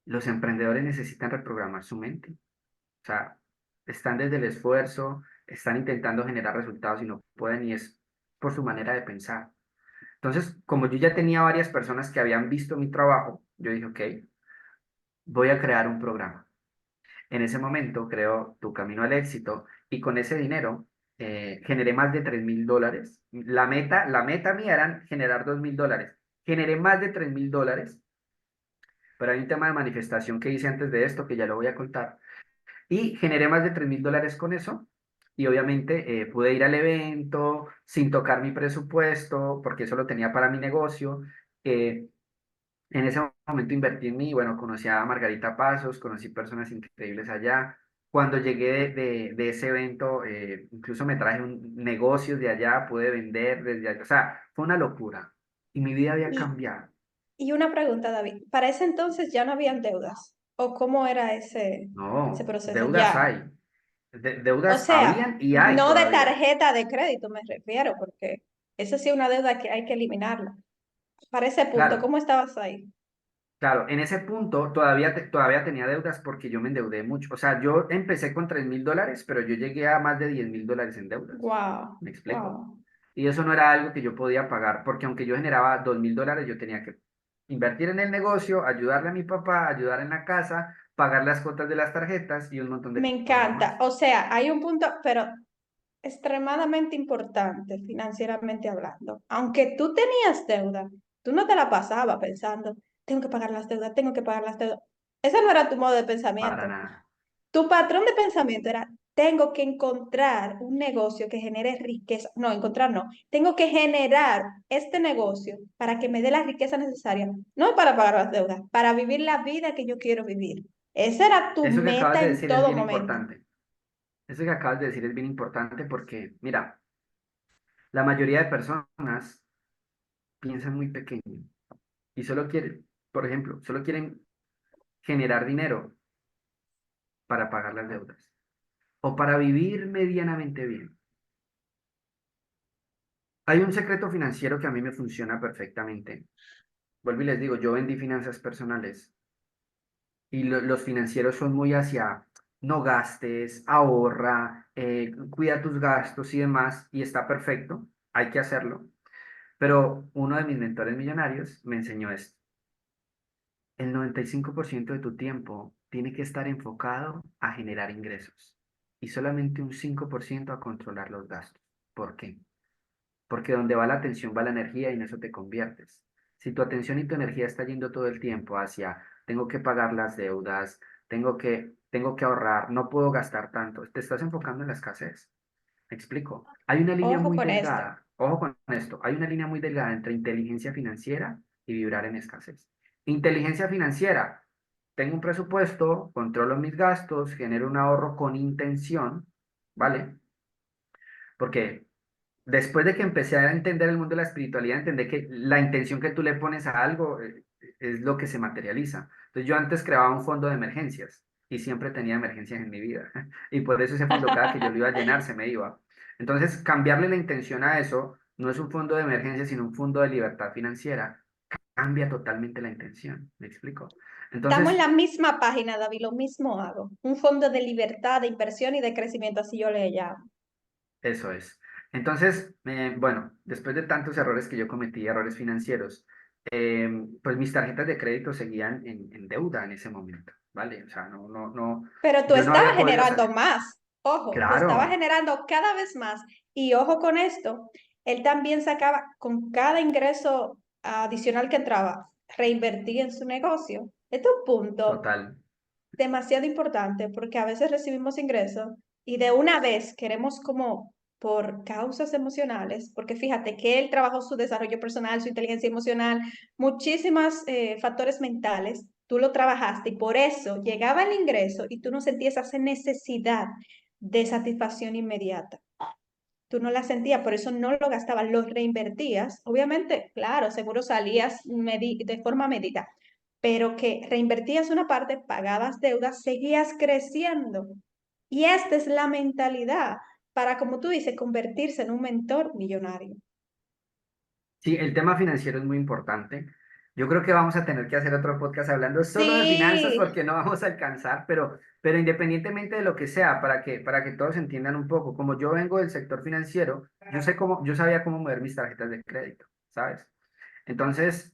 los emprendedores necesitan reprogramar su mente. O sea, están desde el esfuerzo, están intentando generar resultados y no pueden y es por su manera de pensar. Entonces, como yo ya tenía varias personas que habían visto mi trabajo, yo dije, ok, voy a crear un programa. En ese momento creo Tu Camino al Éxito y con ese dinero generé más de $3.000. La meta mía era generar $2.000. Generé más de $3.000, pero hay un tema de manifestación que hice antes de esto que ya lo voy a contar. Y generé más de $3.000 con eso. Y obviamente pude ir al evento sin tocar mi presupuesto, porque eso lo tenía para mi negocio. Eh, En ese momento invertí en mí, bueno, conocí a Margarita Pasos, conocí personas increíbles allá. Cuando llegué de ese evento, incluso me traje negocios de allá, pude vender desde allá. O sea, fue una locura. Y mi vida había Y, cambiado. y una pregunta, David, ¿para ese entonces ya no habían deudas? ¿O cómo era ese No, proceso? deudas Ya. hay. O Deudas sea, habían y hay no de todavía. tarjeta de crédito me refiero, porque eso sí es una deuda que hay que eliminarla. Para ese punto, Claro, ¿cómo estabas ahí? claro, en ese punto todavía tenía deudas porque yo me endeudé mucho. O sea, yo empecé con $3.000, pero yo llegué a más de $10.000 en deudas. Wow, ¿Me explico? wow. Y eso no era algo que yo podía pagar, porque aunque yo generaba $2.000, yo tenía que invertir en el negocio, ayudarle a mi papá, ayudar en la casa, pagar las cuotas de las tarjetas y un montón Me de cosas encanta. más. O sea, hay un punto, pero extremadamente importante financieramente hablando. Aunque tú tenías deuda, tú no te la pasabas pensando, tengo que pagar las deudas, tengo que pagar las deudas. Ese no era tu modo de Para pensamiento. nada. Tu patrón de pensamiento era, tengo que encontrar un negocio que genere riqueza. No, encontrar no. Tengo que generar este negocio para que me dé la riqueza necesaria, no para pagar las deudas, para vivir la vida que yo quiero vivir. Esa era tu Eso que acabas meta de en decir es todo bien momento. importante. Eso que acabas de decir es bien importante porque, mira, la mayoría de personas piensan muy pequeño y solo quieren, por ejemplo, solo quieren generar dinero para pagar las deudas o para vivir medianamente bien. Hay un secreto financiero que a mí me funciona perfectamente. Vuelvo y les digo, yo vendí finanzas personales y los financieros son muy hacia no gastes, ahorra, cuida tus gastos y demás, y está perfecto, hay que hacerlo. Pero uno de mis mentores millonarios me enseñó esto. El 95% de tu tiempo tiene que estar enfocado a generar ingresos y solamente un 5% a controlar los gastos. ¿Por qué? Porque donde va la atención va la energía y en eso te conviertes. Si tu atención y tu energía está yendo todo el tiempo hacia, tengo que pagar las deudas, tengo que ahorrar, no puedo gastar tanto, te estás enfocando en la escasez. ¿Me explico? Hay una línea Ojo muy con esto. delgada, ojo con esto, hay una línea muy delgada entre inteligencia financiera y vibrar en escasez. Inteligencia financiera, tengo un presupuesto, controlo mis gastos, genero un ahorro con intención, ¿vale? Porque después de que empecé a entender el mundo de la espiritualidad, entendí que la intención que tú le pones a algo es lo que se materializa. Entonces yo antes creaba un fondo de emergencias y siempre tenía emergencias en mi vida. Y por eso ese fondo cada que yo lo iba a llenar se me iba. Entonces cambiarle la intención a eso no es un fondo de emergencia, sino un fondo de libertad financiera. cambia totalmente la intención. ¿Me explico? Estamos en Entonces, la misma página, David, lo mismo hago. Un fondo de libertad, de inversión y de crecimiento, así yo le llamo. eso es. Entonces, bueno, después de tantos errores que yo cometí, errores financieros, pues mis tarjetas de crédito seguían en deuda en ese momento, ¿vale? O sea, Pero tú yo no estabas había podido generando salir. más. Ojo, tú estabas Claro, generando cada vez más. Y ojo con esto, él también sacaba con cada ingreso adicional que entraba, reinvertía en su negocio. Este es un punto total, demasiado importante porque a veces recibimos ingresos y de una vez queremos como por causas emocionales, porque fíjate que él trabajó su desarrollo personal, su inteligencia emocional, muchísimos factores mentales, tú lo trabajaste y por eso llegaba el ingreso y tú no sentías esa necesidad de satisfacción inmediata. Tú no la sentías, por eso no lo gastabas, lo reinvertías. Obviamente, claro, seguro salías de forma medida, pero que reinvertías una parte, pagabas deudas, seguías creciendo. Y esta es la mentalidad para, como tú dices, convertirse en un mentor millonario. sí, el tema financiero es muy importante. Yo creo que vamos a tener que hacer otro podcast hablando solo de finanzas Sí, porque no vamos a alcanzar, pero independientemente de lo que sea, para que todos entiendan un poco, como yo vengo del sector financiero, yo sabía cómo mover mis tarjetas de crédito, ¿sabes? Entonces,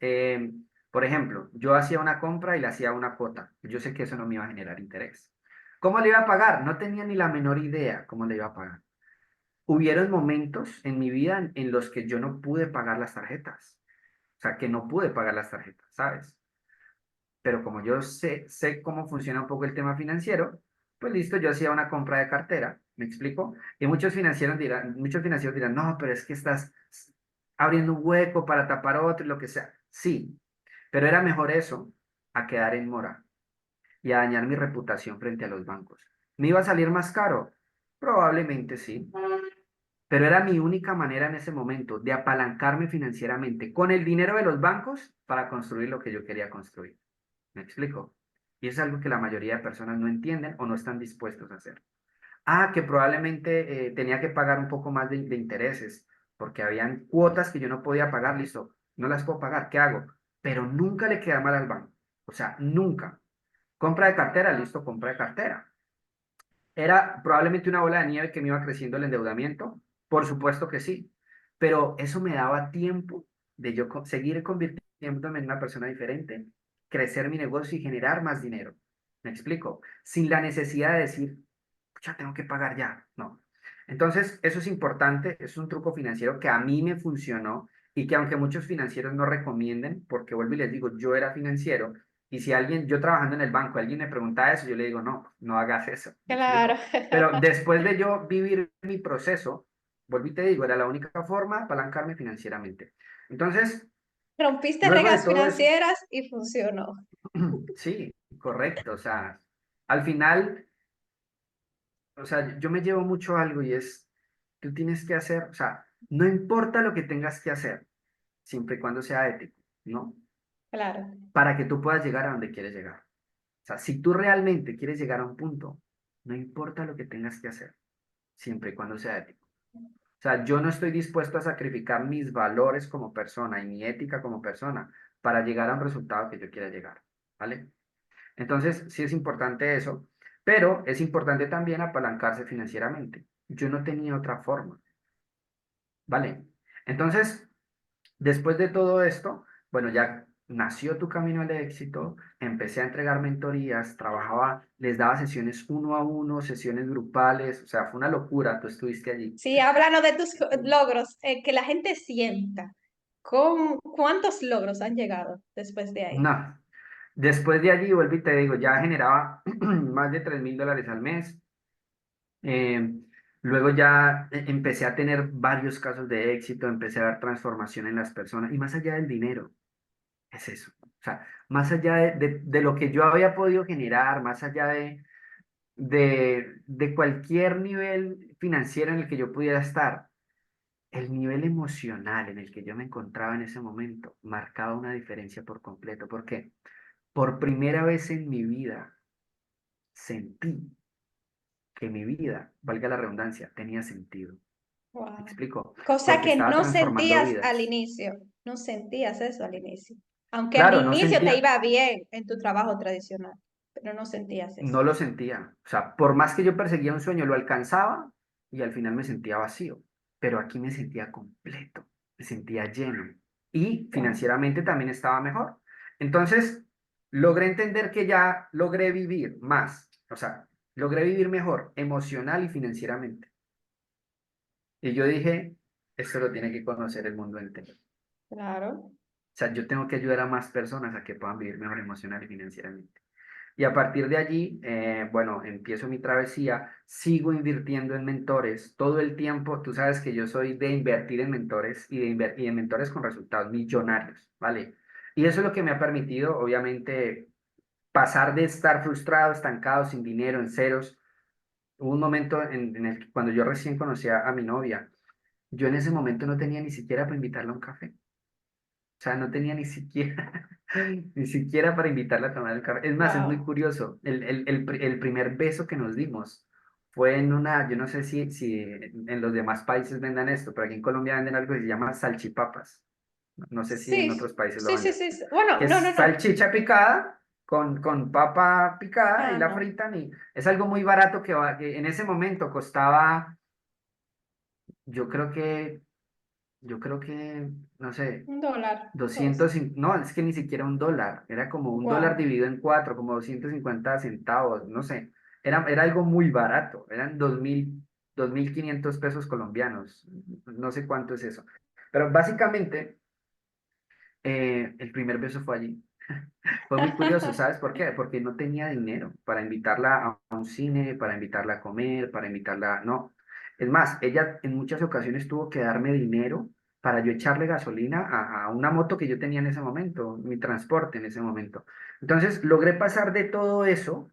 por ejemplo, yo hacía una compra y le hacía una cuota. Yo sé que eso no me iba a generar interés. ¿Cómo le iba a pagar? No tenía ni la menor idea cómo le iba a pagar. Hubieron momentos en mi vida en los que yo no pude pagar las tarjetas. O sea, que no pude pagar las tarjetas, ¿sabes? Pero como yo sé cómo funciona un poco el tema financiero, pues listo, yo hacía una compra de cartera, ¿me explico? Y muchos financieros dirán, no, pero es que estás abriendo un hueco para tapar otro y lo que sea. Sí, pero era mejor eso a quedar en mora y a dañar mi reputación frente a los bancos. ¿Me iba a salir más caro? Probablemente sí, pero era mi única manera en ese momento de apalancarme financieramente con el dinero de los bancos para construir lo que yo quería construir. ¿Me explico? Y eso es algo que la mayoría de personas no entienden o no están dispuestos a hacer. Ah, que probablemente tenía que pagar un poco más de intereses, porque habían cuotas que yo no podía pagar, listo, no las puedo pagar, ¿qué hago? Pero nunca le queda mal al banco. O sea, nunca. Compra de cartera, listo, compra de cartera. ¿Era probablemente una bola de nieve que me iba creciendo el endeudamiento? Por supuesto que sí, pero eso me daba tiempo de yo seguir convirtiéndome en una persona diferente, crecer mi negocio y generar más dinero. ¿Me explico? Sin la necesidad de decir, ya tengo que pagar ya. No. Entonces, eso es importante, es un truco financiero que a mí me funcionó y que aunque muchos financieros no recomienden, porque vuelvo y les digo, yo era financiero y si alguien, yo trabajando en el banco, alguien me pregunta eso, yo le digo, no, no hagas eso, ¿me claro. explico? Pero después de yo vivir mi proceso, vuelvo y te digo, era la única forma de apalancarme financieramente. Entonces, Rompiste luego de reglas todo eso, financieras y funcionó. sí, correcto, o sea, al final, o sea, yo me llevo mucho algo y es, tú tienes que hacer, o sea, no importa lo que tengas que hacer, siempre y cuando sea ético, ¿no? Claro. Para que tú puedas llegar a donde quieres llegar. O sea, si tú realmente quieres llegar a un punto, no importa lo que tengas que hacer, siempre y cuando sea ético. O sea, yo no estoy dispuesto a sacrificar mis valores como persona y mi ética como persona para llegar a un resultado que yo quiera llegar, ¿vale? Entonces, sí es importante eso, pero es importante también apalancarse financieramente. Yo no tenía otra forma, ¿vale? Entonces, después de todo esto, bueno, ya nació Tu Camino al Éxito, empecé a entregar mentorías, trabajaba, les daba sesiones uno a uno, sesiones grupales, o sea, fue una locura, tú estuviste allí. Sí, háblanos de tus logros, que la gente sienta. ¿Cuántos logros han llegado después de ahí? No, después de allí, vuelvo y te digo, ya generaba más de $3,000 al mes. Eh, luego ya empecé a tener varios casos de éxito, empecé a ver transformación en las personas y más allá del dinero, es eso. O sea, más allá de lo que yo había podido generar, más allá de cualquier nivel financiero en el que yo pudiera estar, el nivel emocional en el que yo me encontraba en ese momento marcaba una diferencia por completo, porque por primera vez en mi vida sentí que mi vida, valga la redundancia, tenía sentido. ¿Me Wow. explico? Cosa Porque que estaba no transformando sentías al vidas. inicio. No sentías eso al inicio. Aunque al Claro, no inicio te sentía, iba bien en tu trabajo tradicional, pero no sentías eso. no lo sentía. O sea, por más que yo perseguía un sueño, lo alcanzaba y al final me sentía vacío. Pero aquí me sentía completo, me sentía lleno. Y Wow. financieramente también estaba mejor. Entonces, logré entender que ya logré vivir más. O sea, logré vivir mejor emocional y financieramente. Y yo dije, esto lo tiene que conocer el mundo entero. Claro. O sea, yo tengo que ayudar a más personas a que puedan vivir mejor emocional y financieramente. Y a partir de allí, bueno, empiezo mi travesía, sigo invirtiendo en mentores todo el tiempo. Tú sabes que yo soy de invertir en mentores y y en mentores con resultados millonarios, ¿vale? Y eso es lo que me ha permitido, obviamente, pasar de estar frustrado, estancado, sin dinero, en ceros. Hubo un momento en el que cuando yo recién conocí a mi novia, yo en ese momento no tenía ni siquiera para invitarla a un café. O sea, no tenía ni siquiera, ni siquiera para invitarla a tomar el café. Es más, es muy Wow. curioso. El primer beso que nos dimos fue en una, yo no sé si en los demás países vendan esto, pero aquí en Colombia venden algo que se llama salchipapas. No sé si en Sí, otros países lo sí, sí, venden. sí. Bueno, Que no, no, es no. salchicha picada con papa picada y Ah, la no. fritan y es algo muy barato que en ese momento costaba, yo creo que, no sé. $1. Dos. 200, no, es que ni siquiera un dólar, era como un dólar Wow. dividido en cuatro, como 250 centavos, no sé, era algo muy barato, eran 2.500 pesos colombianos, no sé cuánto es eso. Pero básicamente, el primer beso fue allí. Fue muy curioso, ¿sabes por qué? Porque no tenía dinero para invitarla a un cine, para invitarla a comer, para invitarla, no. Es más, ella en muchas ocasiones tuvo que darme dinero para yo echarle gasolina a una moto que yo tenía en ese momento, mi transporte en ese momento. Entonces, logré pasar de todo eso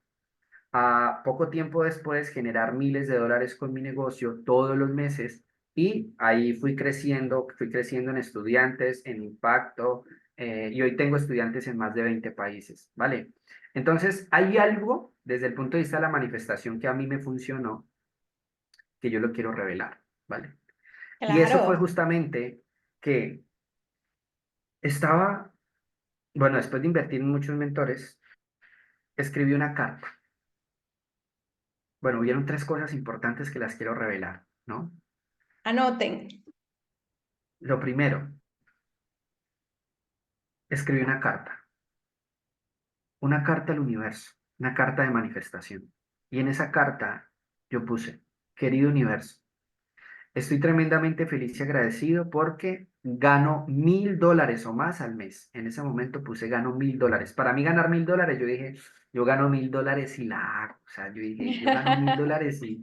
a poco tiempo después generar miles de dólares con mi negocio todos los meses y ahí fui creciendo en estudiantes, en impacto y hoy tengo estudiantes en más de 20 países, ¿vale? Entonces, hay algo desde el punto de vista de la manifestación que a mí me funcionó, que yo lo quiero revelar, ¿vale? Y eso fue Claro. justamente que estaba, bueno, después de invertir en muchos mentores, escribí una carta. Bueno, hubieron tres cosas importantes que las quiero revelar, ¿no? Anoten. Lo primero, escribí una carta al universo, una carta de manifestación. Y en esa carta yo puse, querido universo, estoy tremendamente feliz y agradecido porque gano $1.000 o más al mes. En ese momento puse gano $1.000. Para mí ganar $1.000, yo dije, yo gano $1.000 y la hago. O sea, yo dije, yo gano $1.000 y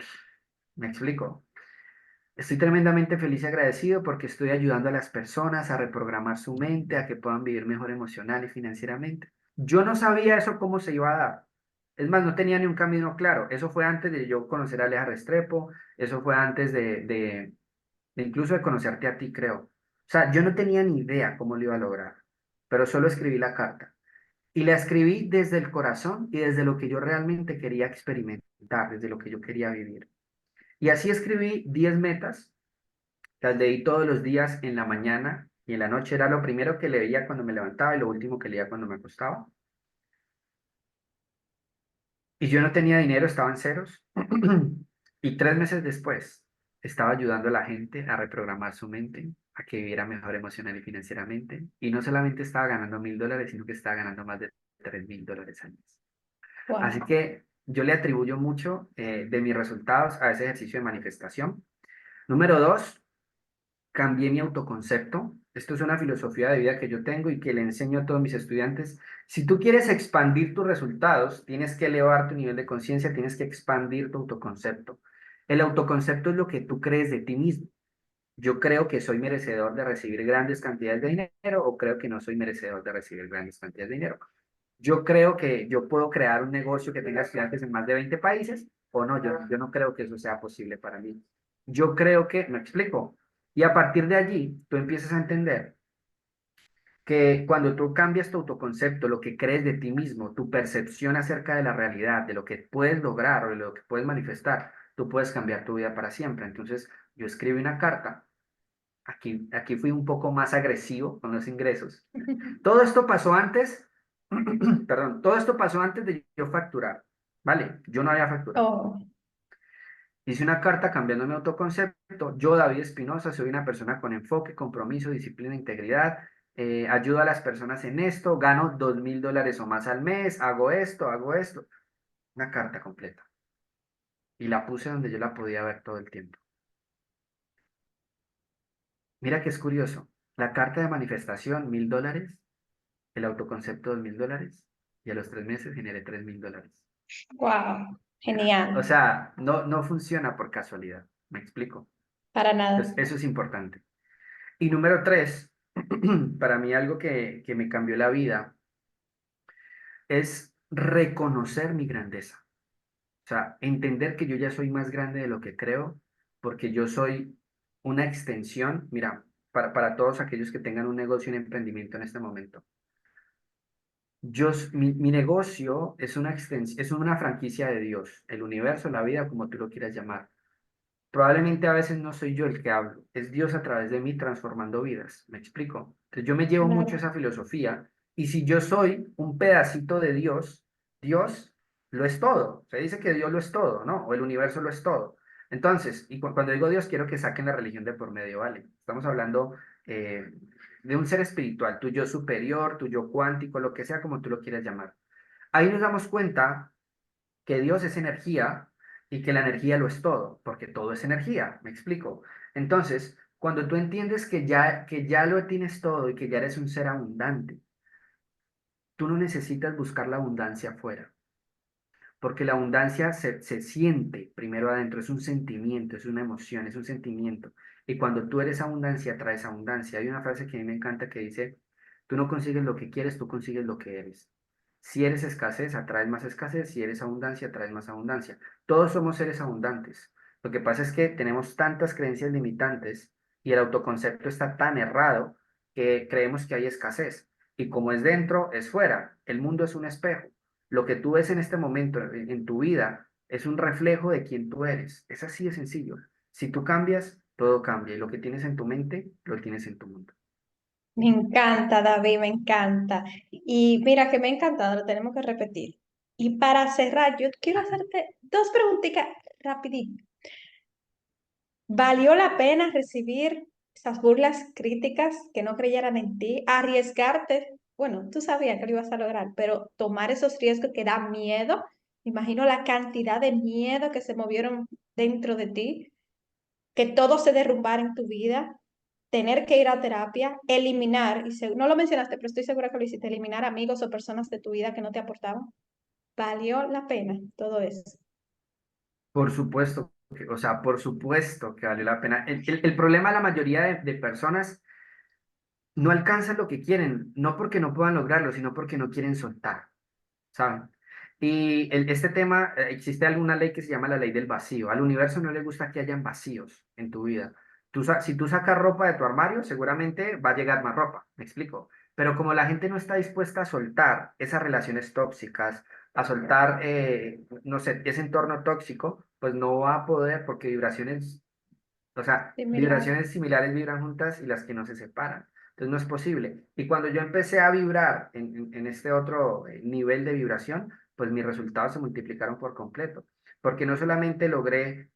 me explico. Estoy tremendamente feliz y agradecido porque estoy ayudando a las personas a reprogramar su mente, a que puedan vivir mejor emocional y financieramente. Yo no sabía eso cómo se iba a dar. Es más, no tenía ni un camino claro. Eso fue antes de yo conocer a Aleja Restrepo, eso fue antes de incluso de conocerte a ti, creo. O sea, yo no tenía ni idea cómo lo iba a lograr, pero solo escribí la carta. Y la escribí desde el corazón y desde lo que yo realmente quería experimentar, desde lo que yo quería vivir. Y así escribí 10 metas. Las leí todos los días en la mañana y en la noche. Era lo primero que leía cuando me levantaba y lo último que leía cuando me acostaba. Y yo no tenía dinero, estaba en ceros. Y 3 meses después estaba ayudando a la gente a reprogramar su mente, a que viviera mejor emocional y financieramente. Y no solamente estaba ganando $1.000, sino que estaba ganando más de $3.000 al mes. Así Wow. que yo le atribuyo mucho de mis resultados a ese ejercicio de manifestación. Número dos, cambié mi autoconcepto. Esto es una filosofía de vida que yo tengo y que le enseño a todos mis estudiantes. Si tú quieres expandir tus resultados, tienes que elevar tu nivel de conciencia, tienes que expandir tu autoconcepto. El autoconcepto es lo que tú crees de ti mismo. Yo creo que soy merecedor de recibir grandes cantidades de dinero o creo que no soy merecedor de recibir grandes cantidades de dinero. Yo creo que yo puedo crear un negocio que tenga estudiantes en más de 20 países o no, yo no creo que eso sea posible para mí. Yo creo que, me explico, y a partir de allí tú empiezas a entender que cuando tú cambias tu autoconcepto, lo que crees de ti mismo, tu percepción acerca de la realidad, de lo que puedes lograr o de lo que puedes manifestar, tú puedes cambiar tu vida para siempre. Entonces yo escribí una carta Aquí fui un poco más agresivo con los ingresos. Todo esto pasó antes, perdón, todo esto pasó antes de yo facturar, ¿vale? Yo no había facturado. Oh, Hice una carta cambiando mi autoconcepto. Yo, David Espinosa, soy una persona con enfoque, compromiso, disciplina, integridad. Ayudo a las personas en esto, gano $2.000 o más al mes, hago esto, hago esto. Una carta completa. Y la puse donde yo la podía ver todo el tiempo. Mira que es curioso. La carta de manifestación, $1.000, el autoconcepto, $2.000, y a los 3 meses generé $3.000. wow, O genial, sea, no funciona por casualidad. ¿Me explico? para nada. Entonces, eso es importante. Y número tres, para mí algo que me cambió la vida es reconocer mi grandeza. O sea, entender que yo ya soy más grande de lo que creo, porque yo soy una extensión, mira, para todos aquellos que tengan un negocio, un emprendimiento en este momento. Mi negocio es una es una franquicia de Dios, el universo, la vida, como tú lo quieras llamar. Probablemente a veces no soy yo el que hablo, es Dios a través de mí transformando vidas. ¿Me explico? Entonces yo me llevo mucho Claro, esa filosofía y si yo soy un pedacito de Dios, Dios lo es todo. Se dice que Dios lo es todo, ¿no? O el universo lo es todo. Entonces, y cuando digo Dios, quiero que saquen la religión de por medio, ¿vale? Estamos hablando eh, de un ser espiritual, tu yo superior, tu yo cuántico, lo que sea como tú lo quieras llamar. Ahí nos damos cuenta que Dios es energía y que la energía lo es todo, porque todo es energía, ¿me explico? Entonces, cuando tú entiendes que ya lo tienes todo y que ya eres un ser abundante, tú no necesitas buscar la abundancia afuera, porque la abundancia se siente primero adentro, es un sentimiento, es una emoción, es un sentimiento. Y cuando tú eres abundancia, traes abundancia. Hay una frase que a mí me encanta que dice, tú no consigues lo que quieres, tú consigues lo que eres. Si eres escasez, atraes más escasez. Si eres abundancia, atraes más abundancia. Todos somos seres abundantes. Lo que pasa es que tenemos tantas creencias limitantes y el autoconcepto está tan errado que creemos que hay escasez. Y como es dentro, es fuera. El mundo es un espejo. Lo que tú ves en este momento en tu vida es un reflejo de quién tú eres. Es así de sencillo. Si tú cambias, todo cambia. Y lo que tienes en tu mente, lo tienes en tu mundo. me encanta, David, me encanta. Y mira que me ha encantado, lo tenemos que repetir. Y para cerrar, yo quiero hacerte dos preguntitas rapiditas. ¿Valió la pena recibir esas burlas críticas que no creyeran en ti? Arriesgarte, bueno, tú sabías que lo ibas a lograr, pero tomar esos riesgos que da miedo. Imagino la cantidad de miedo que se movieron dentro de ti, que todo se derrumbara en tu vida, tener que ir a terapia, eliminar, y no lo mencionaste, pero estoy segura que lo hiciste, eliminar amigos o personas de tu vida que no te aportaban. ¿Valió la pena todo eso? Por supuesto, o sea, por supuesto que vale la pena. El problema de la mayoría de personas no alcanzan lo que quieren, no porque no puedan lograrlo, sino porque no quieren soltar, ¿saben? Y este tema, existe alguna ley que se llama la ley del vacío. Al universo no le gusta que hayan vacíos en tu vida. Si tú sacas ropa de tu armario, seguramente va a llegar más ropa, me explico. Pero como la gente no está dispuesta a soltar esas relaciones tóxicas, a soltar, no sé, ese entorno tóxico, pues no va a poder porque vibraciones, o sea, Similar. vibraciones similares vibran juntas y las que no se separan. Entonces no es posible. Y cuando yo empecé a vibrar en este otro nivel de vibración, pues mis resultados se multiplicaron por completo. Porque no solamente logré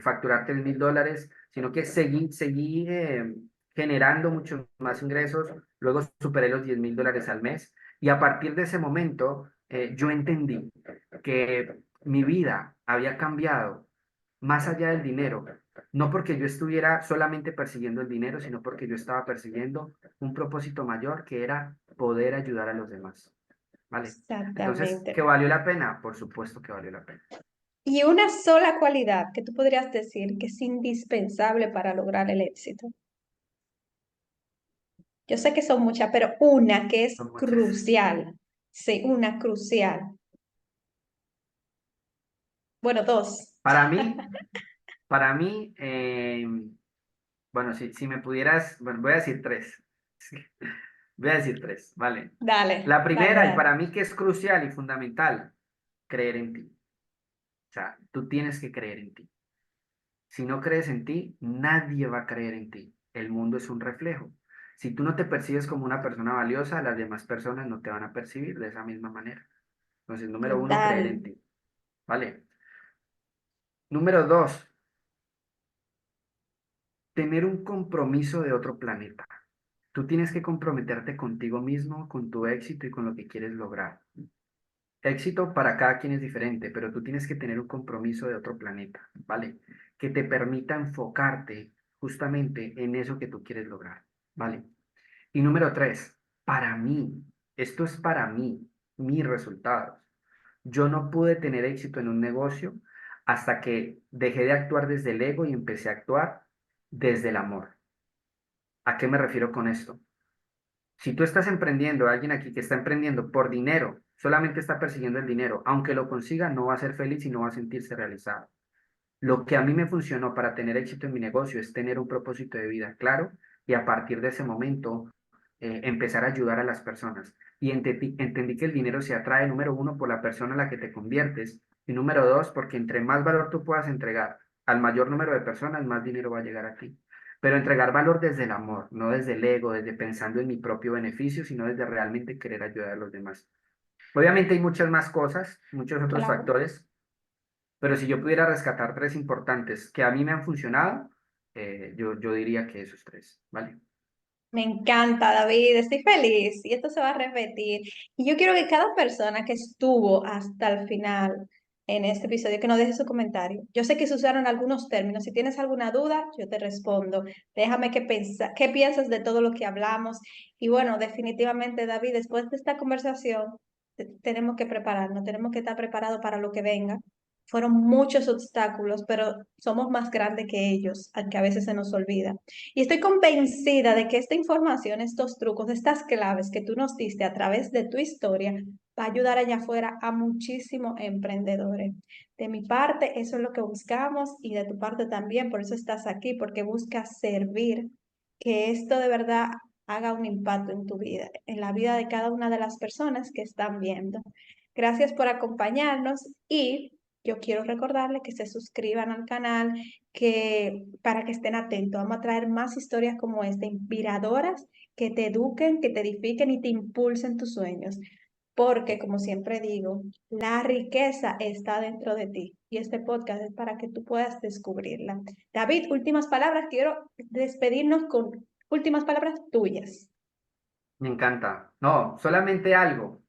facturar $3.000, sino que seguí generando muchos más ingresos. Luego superé los $10.000 al mes. Y a partir de ese momento, yo entendí que mi vida había cambiado más allá del dinero, no porque yo estuviera solamente persiguiendo el dinero, sino porque yo estaba persiguiendo un propósito mayor que era poder ayudar a los demás, ¿vale? Entonces, ¿que Exactamente. valió la pena? Por supuesto que valió la pena. Y una sola cualidad que tú podrías decir que es indispensable para lograr el éxito. Yo sé que son muchas, pero una que es Son muchas. crucial. Sí, una crucial. Bueno, dos. Para mí, para mí, bueno, si me pudieras, bueno, voy a decir tres. Sí, voy a decir tres, ¿vale? Dale, La dale, primera, y dale. para mí que es crucial y fundamental, creer en ti. O sea, tú tienes que creer en ti. Si no crees en ti, nadie va a creer en ti. El mundo es un reflejo. Si tú no te percibes como una persona valiosa, las demás personas no te van a percibir de esa misma manera. Entonces, número uno, Total. creer en ti. ¿Vale? Número dos, tener un compromiso de otro planeta. Tú tienes que comprometerte contigo mismo, con tu éxito y con lo que quieres lograr. Éxito para cada quien es diferente, pero tú tienes que tener un compromiso de otro planeta, ¿vale? Que te permita enfocarte justamente en eso que tú quieres lograr, ¿vale? Y número tres, para mí, esto es para mí, mis resultados. Yo no pude tener éxito en un negocio hasta que dejé de actuar desde el ego y empecé a actuar desde el amor. ¿A qué me refiero con esto? Si tú estás emprendiendo, alguien aquí que está emprendiendo por dinero, solamente está persiguiendo el dinero, aunque lo consiga, no va a ser feliz y no va a sentirse realizado. Lo que a mí me funcionó para tener éxito en mi negocio es tener un propósito de vida claro y a partir de ese momento empezar a ayudar a las personas. Y entendí que el dinero se atrae, número uno, por la persona en la que te conviertes y número dos, porque entre más valor tú puedas entregar al mayor número de personas, más dinero va a llegar a ti. Pero entregar valor desde el amor, no desde el ego, desde pensando en mi propio beneficio, sino desde realmente querer ayudar a los demás. Obviamente hay muchas más cosas, muchos otros Claro. factores, pero si yo pudiera rescatar tres importantes que a mí me han funcionado, yo diría que esos tres, ¿vale? Me encanta, David, estoy feliz y esto se va a repetir. Y yo quiero que cada persona que estuvo hasta el final en este episodio, que nos deje su comentario. Yo sé que se usaron algunos términos. Si tienes alguna duda, yo te respondo. Déjame qué piensas de todo lo que hablamos. Y bueno, definitivamente, David, después de esta conversación, tenemos que prepararnos, tenemos que estar preparados para lo que venga. Fueron muchos obstáculos, pero somos más grandes que ellos, aunque a veces se nos olvida. Y estoy convencida de que esta información, estos trucos, estas claves que tú nos diste a través de tu historia, va a ayudar allá afuera a muchísimos emprendedores. De mi parte, eso es lo que buscamos y de tu parte también, por eso estás aquí, porque buscas servir, que esto de verdad haga un impacto en tu vida, en la vida de cada una de las personas que están viendo. Gracias por acompañarnos y yo quiero recordarles que se suscriban al canal, que para que estén atentos, vamos a traer más historias como esta, inspiradoras, que te eduquen, que te edifiquen y te impulsen tus sueños. Porque, como siempre digo, la riqueza está dentro de ti y este podcast es para que tú puedas descubrirla. David, últimas palabras, quiero despedirnos con últimas palabras tuyas. Me encanta. No, solamente algo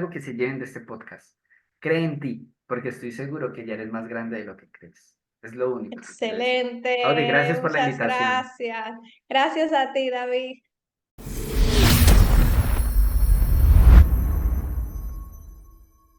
que se lleven de este podcast. Cree en ti, porque estoy seguro que ya eres más grande de lo que crees. Es lo único que quiero decir. Audi, Excelente, gracias por la muchas invitación. gracias. Gracias a ti, David.